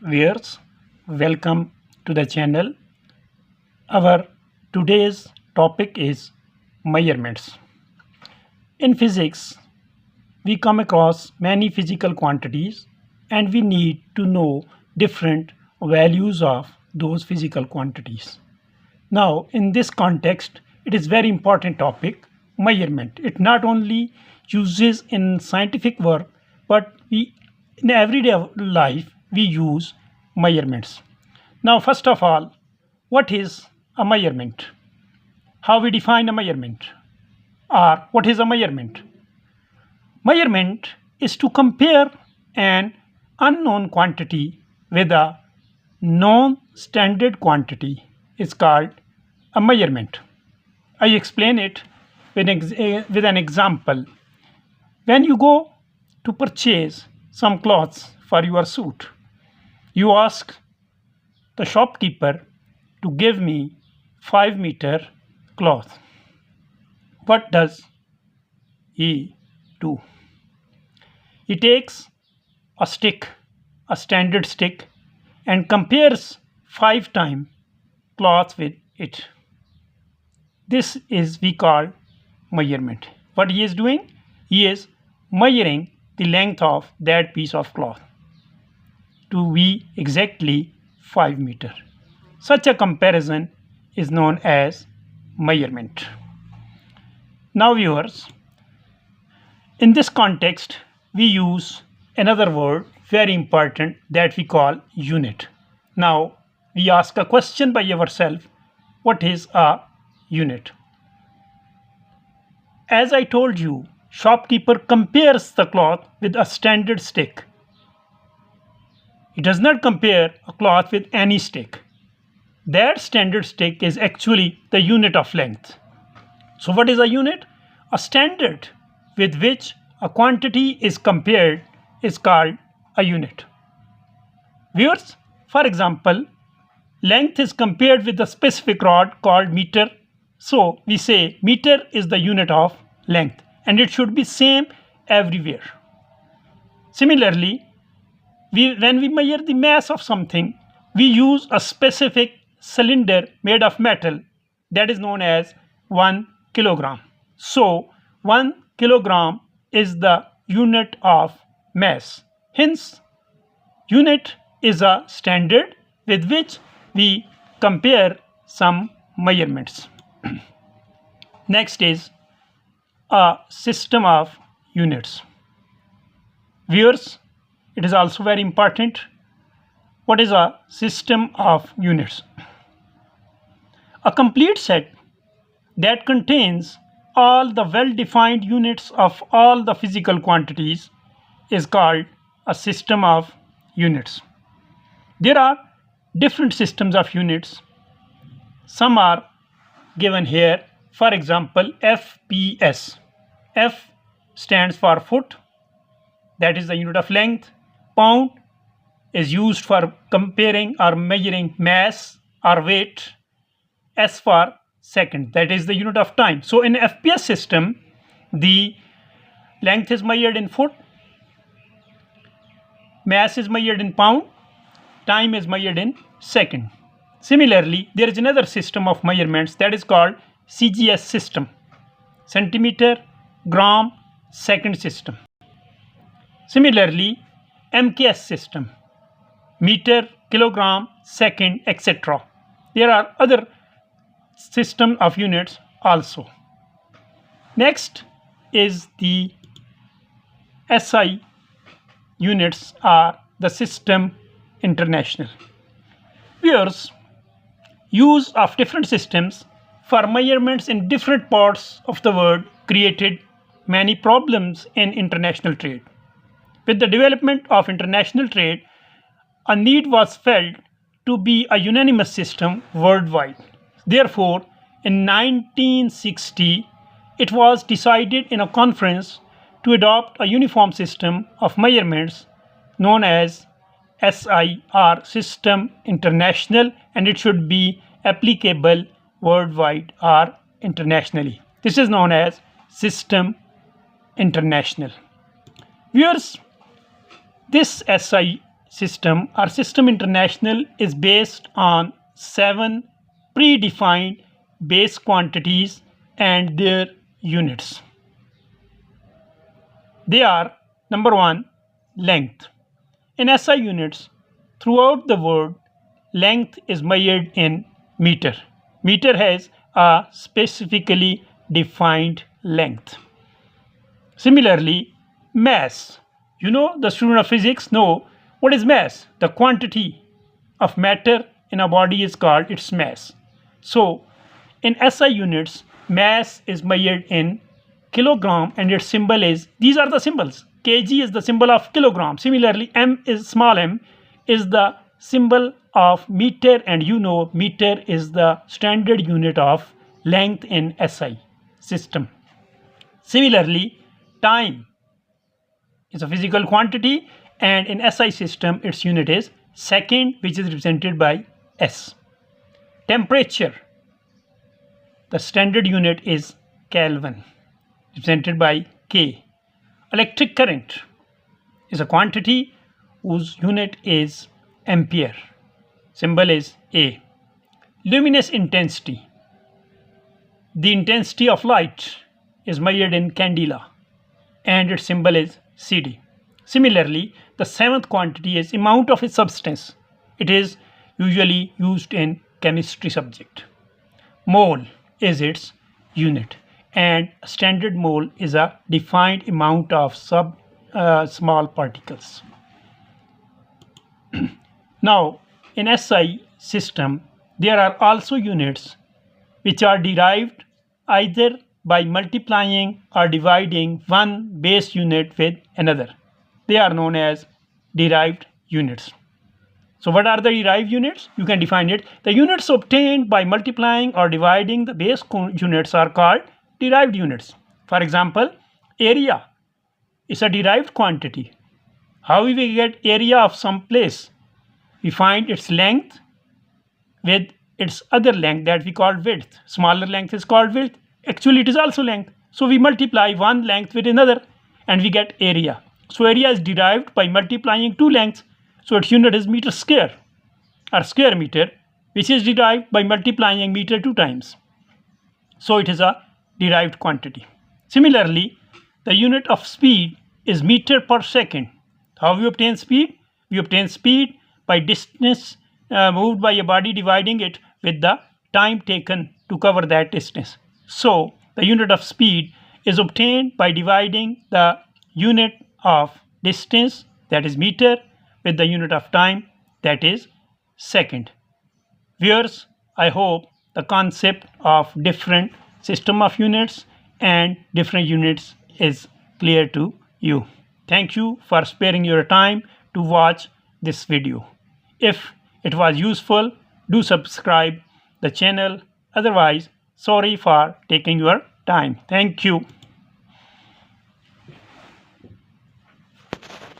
viewers, welcome to the channel. Our today's topic is measurements. In physics, we come across many physical quantities and we need to know different values of those physical quantities. Now, in this context, it is very important topic, measurement. It not only uses in scientific work, but in everyday life we use measurements. Now, first of all, what is a measurement? How we define a measurement? Or what is a measurement? Measurement is to compare an unknown quantity with a known standard quantity is called a measurement. I explain it with an example. When you go to purchase some clothes for your suit, you ask the shopkeeper to give me 5-meter cloth. What does he do? He takes a stick, a standard stick, and compares 5 times cloth with it. This is we call measurement. What he is doing? He is measuring the length of that piece of cloth to be exactly 5 meter. Such a comparison is known as measurement. Now viewers, in this context we use another word very important that we call unit. Now we ask a question by ourselves, what is a unit? As I told you, shopkeeper compares the cloth with a standard stick. He does not compare a cloth with any stick. That standard stick is actually the unit of length. So what is a unit? A standard with which a quantity is compared is called a unit. Viewers, for example, length is compared with a specific rod called meter. So we say meter is the unit of length and it should be same everywhere. Similarly, when we measure the mass of something, we use a specific cylinder made of metal that is known as 1 kilogram. So 1 kilogram is the unit of mass. Hence, unit is a standard with which we compare some measurements. Next is a system of units. Viewers, it is also very important. What is a system of units? A complete set that contains all the well-defined units of all the physical quantities is called a system of units. There are different systems of units. Some are given here. For example, FPS. F stands for foot, that is the unit of length. Pound is used for comparing or measuring mass or weight. S for second, that is the unit of time. So in FPS system, the length is measured in foot, mass is measured in pound, time is measured in second. Similarly, there is another system of measurements that is called CGS system, centimeter, gram, second system. Similarly, MKS system, meter, kilogram, second, etc. There are other system of units also. Next is the SI units are the system international. Viewers, use of different systems for measurements in different parts of the world created many problems in international trade. With the development of international trade, a need was felt to be a unanimous system worldwide. Therefore, in 1960, it was decided in a conference to adopt a uniform system of measurements known as SI or System International, and it should be applicable worldwide or internationally. This is known as System International. Viewers, this SI system or system international is based on 7 predefined base quantities and their units. They are: number 1, length. In SI units, throughout the world, length is measured in meter. Meter has a specifically defined length. Similarly, mass. The student of physics know what is mass. The quantity of matter in a body is called its mass. So, in SI units, mass is measured in kilogram and its symbol is, these are the symbols. Kg is the symbol of kilogram. Similarly, m is small m is the symbol of meter, and meter is the standard unit of length in SI system. Similarly, time is a physical quantity, and in SI system its unit is second, which is represented by S. Temperature, the standard unit is Kelvin, represented by K. Electric current is a quantity whose unit is ampere, symbol is A. Luminous intensity, the intensity of light is measured in candela and its symbol is CD. Similarly, the 7th quantity is amount of a substance. It is usually used in chemistry subject. Mole is its unit, and standard mole is a defined amount of small particles. Now, in SI system, there are also units which are derived either by multiplying or dividing one base unit with another. They are known as derived units. So what are the derived units? You can define it. The units obtained by multiplying or dividing the base units are called derived units. For example, area is a derived quantity. How we get area of some place? We find its length with its other length that we call width. Smaller length is called width. Actually, it is also length. So we multiply one length with another and we get area. So area is derived by multiplying two lengths. So its unit is meter square or square meter, which is derived by multiplying meter 2 times. So it is a derived quantity. Similarly, the unit of speed is meter per second. How we obtain speed? We obtain speed by distance moved by a body dividing it with the time taken to cover that distance. So the unit of speed is obtained by dividing the unit of distance, that is meter, with the unit of time, that is second. Viewers, I hope the concept of different system of units and different units is clear to you. Thank you for sparing your time to watch this video. If it was useful, do subscribe the channel. Otherwise, sorry for taking your time. Thank you.